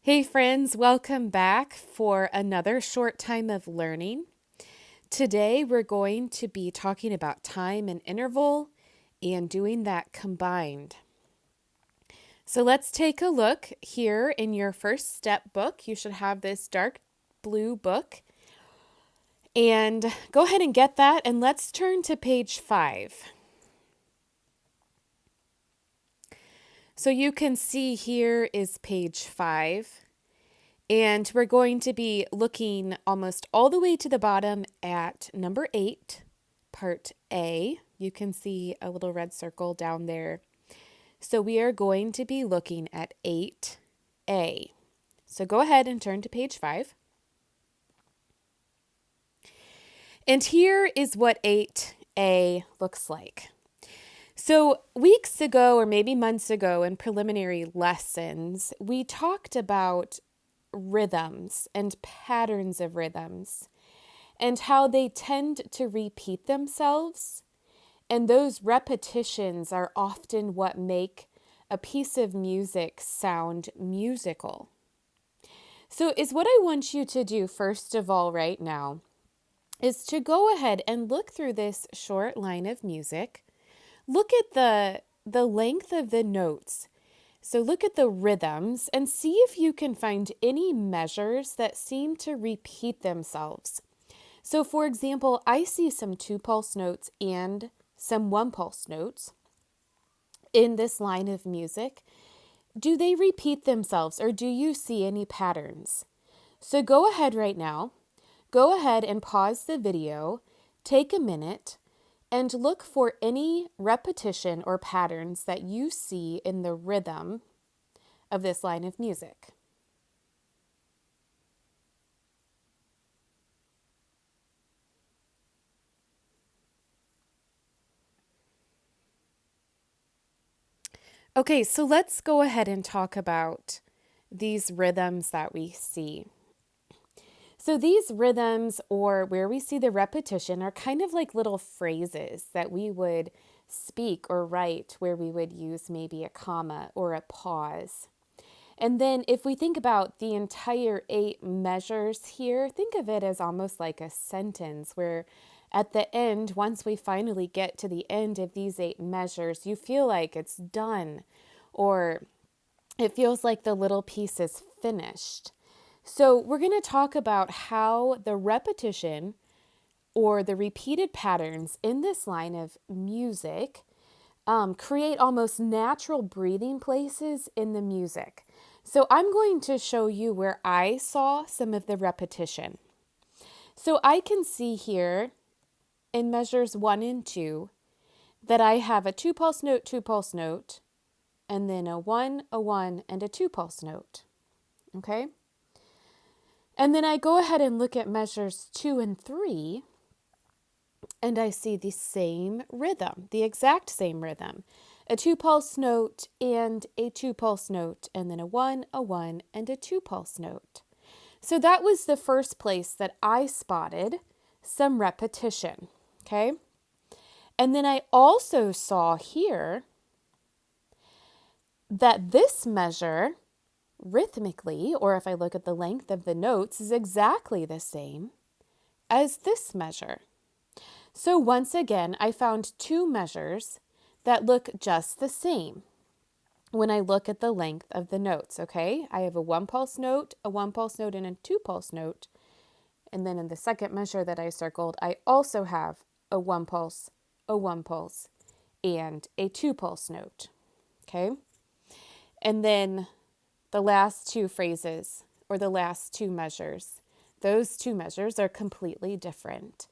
Hey friends, welcome back for another short time of learning. Today we're going to be talking about time and interval and doing that combined. So let's take a look here in your first step book. You should have this dark blue book. And go ahead and get that, and let's turn to page 5. So you can see here is page 5. And we're going to be looking almost all the way to the bottom at number 8, part A. You can see a little red circle down there. So we are going to be looking at 8A. So go ahead and turn to page 5. And here is what 8A looks like. So weeks ago, or maybe months ago in preliminary lessons, we talked about rhythms and patterns of rhythms and how they tend to repeat themselves. And those repetitions are often what make a piece of music sound musical. So is what I want you to do first of all right now is to go ahead and look through this short line of music. Look at the length of the notes. So look at the rhythms and see if you can find any measures that seem to repeat themselves. So for example, I see some 2-pulse notes and some 1-pulse notes in this line of music. Do they repeat themselves or do you see any patterns? So go ahead right now. Go ahead and pause the video, take a minute, and look for any repetition or patterns that you see in the rhythm of this line of music. Okay, so let's go ahead and talk about these rhythms that we see. So these rhythms, or where we see the repetition, are kind of like little phrases that we would speak or write where we would use maybe a comma or a pause. And then if we think about the entire 8 measures here, think of it as almost like a sentence where at the end, once we finally get to the end of these 8 measures, you feel like it's done or it feels like the little piece is finished. So we're going to talk about how the repetition or the repeated patterns in this line of music create almost natural breathing places in the music. So I'm going to show you where I saw some of the repetition. So I can see here in measures 1 and 2 that I have a 2-pulse note, 2-pulse note, and then a 1, and a 2-pulse note. Okay? And then I go ahead and look at measures 2 and 3, and I see the same rhythm, the exact same rhythm. A 2-pulse note and a 2-pulse note, and then a 1, and a 2-pulse note. So that was the first place that I spotted some repetition, okay? And then I also saw here that this measure rhythmically, or if I look at the length of the notes, is exactly the same as this measure. So once again, I found 2 measures that look just the same when I look at the length of the notes, okay? I have a 1-pulse note, a 1-pulse note, and a 2-pulse note. And then in the second measure that I circled, I also have a 1-pulse, and a 2-pulse note, okay? And then the last 2 phrases, or the last 2 measures, those 2 measures are completely different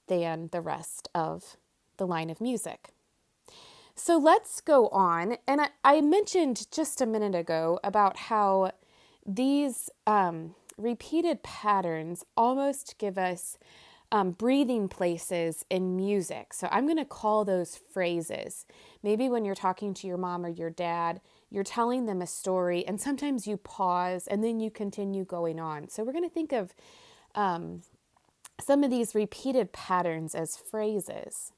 than the rest of the line of music. So let's go on. And I mentioned just a minute ago about how these repeated patterns almost give us breathing places in music. So I'm going to call those phrases. Maybe when you're talking to your mom or your dad, you're telling them a story and sometimes you pause and then you continue going on. So we're going to think of some of these repeated patterns as phrases.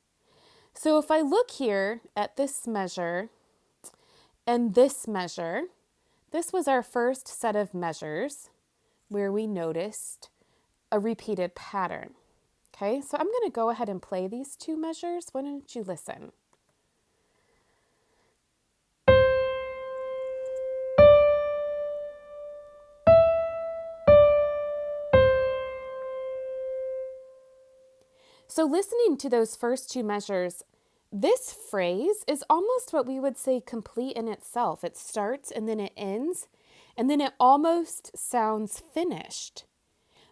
So if I look here at this measure and this measure, This was our first set of measures where we noticed a repeated pattern. Okay, so I'm going to go ahead and play these two measures. Why don't you listen? So listening to those first two measures, this phrase is almost what we would say complete in itself. It starts and then it ends, and then it almost sounds finished.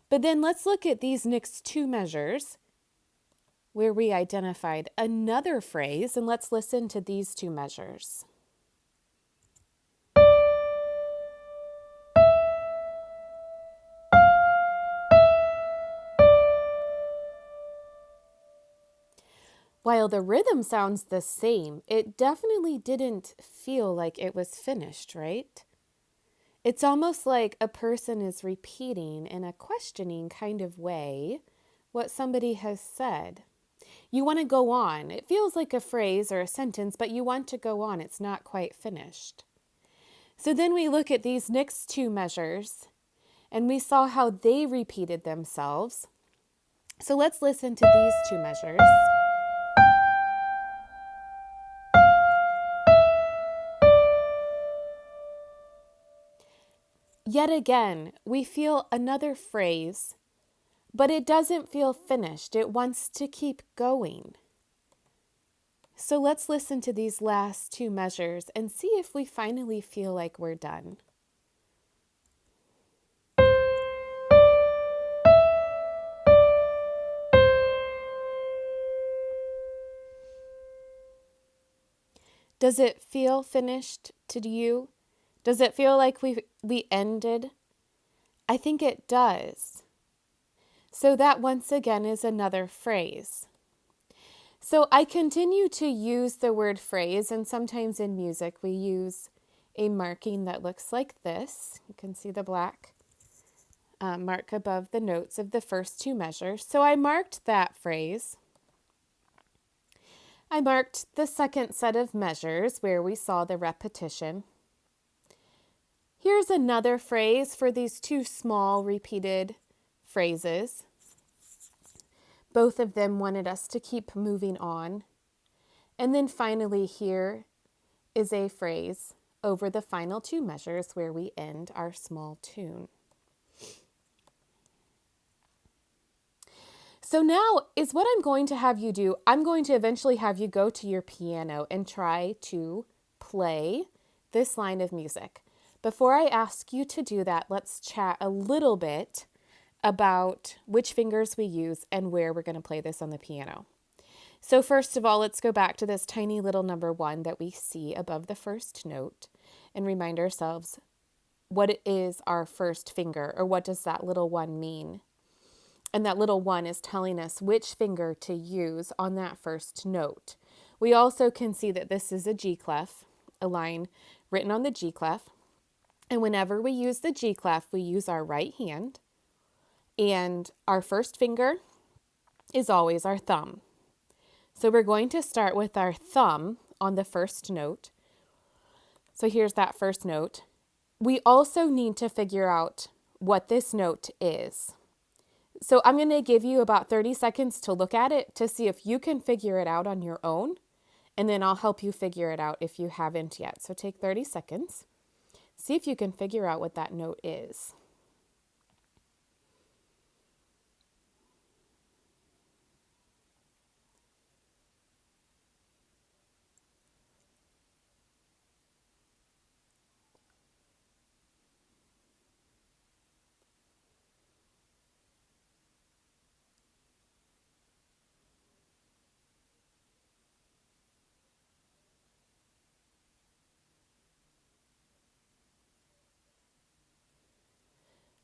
But then let's look at these next two measures where we identified another phrase, and let's listen to these two measures. While the rhythm sounds the same, it definitely didn't feel like it was finished, right? It's almost like a person is repeating in a questioning kind of way what somebody has said. You want to go on. It feels like a phrase or a sentence, but you want to go on. It's not quite finished. So then we look at these next two measures, and we saw how they repeated themselves. So let's listen to these two measures. Yet again, we feel another phrase, but it doesn't feel finished. It wants to keep going. So let's listen to these last two measures and see if we finally feel like we're done. Does it feel finished to you? Does it feel like we ended? I think it does. So that once again is another phrase. So I continue to use the word phrase, and sometimes in music we use a marking that looks like this. You can see the black mark above the notes of the first two measures. So I marked that phrase. I marked the second set of measures where we saw the repetition. Here's another phrase for these two small repeated phrases. Both of them wanted us to keep moving on. And then finally here is a phrase over the final two measures where we end our small tune. So now is what I'm going to have you do. I'm going to eventually have you go to your piano and try to play this line of music. Before I ask you to do that, let's chat a little bit about which fingers we use and where we're going to play this on the piano. So first of all, let's go back to this tiny little number 1 that we see above the first note and remind ourselves what is our first finger, or what does that little 1 mean? And that little 1 is telling us which finger to use on that first note. We also can see that this is a G clef, a line written on the G clef. And whenever we use the G clef, we use our right hand. And our first finger is always our thumb. So we're going to start with our thumb on the first note. So here's that first note. We also need to figure out what this note is. So I'm going to give you about 30 seconds to look at it to see if you can figure it out on your own. And then I'll help you figure it out if you haven't yet. So take 30 seconds. See if you can figure out what that note is.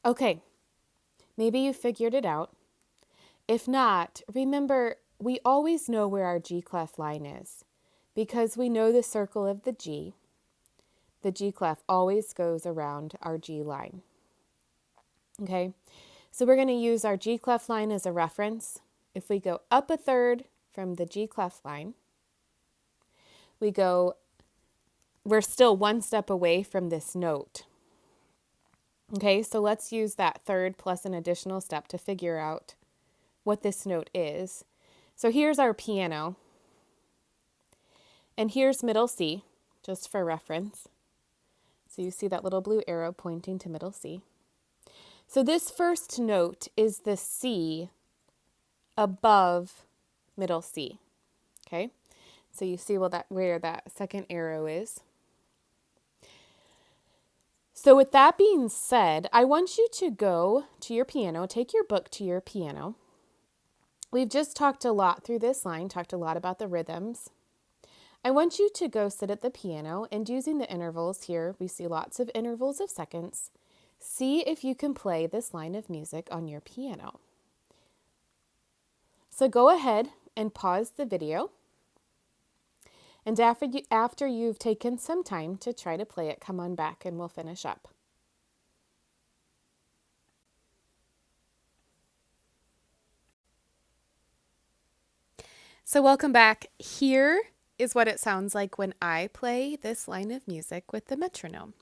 Okay, maybe you figured it out. If not, remember, we always know where our G clef line is because we know the circle of the G. The G clef always goes around our G line. Okay, so we're going to use our G clef line as a reference. If we go up a third from the G clef line, we go we're still one step away from this note. Okay, so let's use that third plus an additional step to figure out what this note is. So here's our piano, and here's middle C, just for reference. So you see that little blue arrow pointing to middle C. So this first note is the C above middle C. Okay, so you see where that second arrow is. So with that being said, I want you to go to your piano, take your book to your piano. We've just talked a lot through this line, talked a lot about the rhythms. I want you to go sit at the piano, and using the intervals here, we see lots of intervals of seconds. See if you can play this line of music on your piano. So go ahead and pause the video. And after you've taken some time to try to play it, come on back and we'll finish up. So welcome back. Here is what it sounds like when I play this line of music with the metronome.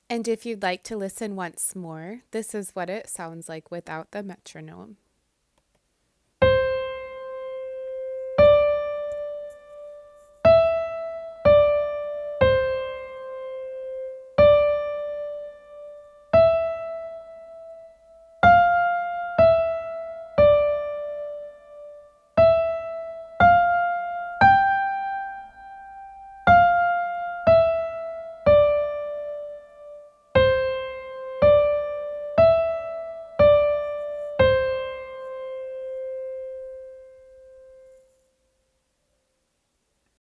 And if you'd like to listen once more, this is what it sounds like without the metronome.